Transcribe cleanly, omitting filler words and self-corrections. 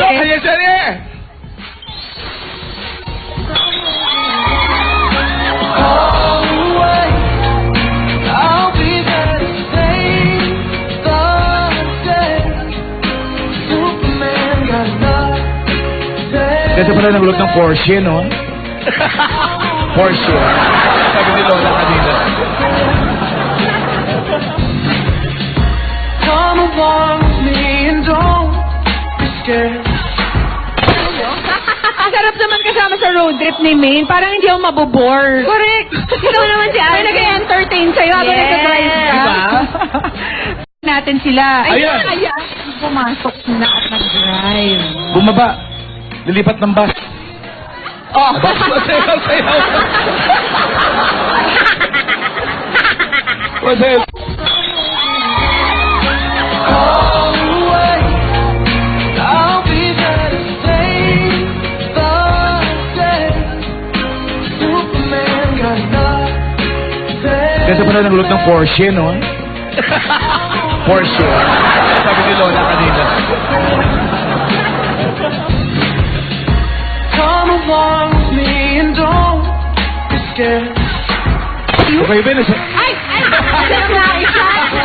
Ayan siya rin! Kasi pala nagulot ng Porsche, no? Porsche. Sabi ni Lola kanina. Come along with me and don't be scared. Ang sarap naman kasama sa road trip ni Maine. Parang hindi ako mabobore. Correct. Ikaw naman si Ate. May nag-entertain sa'yo habang nag-drive ka. Diba? Natin sila. Ayan. Ayan. Pumasok na at nag-drive. Bumaba. Lilipat ng bus. Oh. Masayaw, sayaw. Masayaw. I'll be there to save the day. Superman got nothing. Kasi pala nagulot ng Porsche, no? Porsche. Sabi ni Lola kanina. Come along with me and don't be scared. Okay, Ben. Ay! Ay! Ay!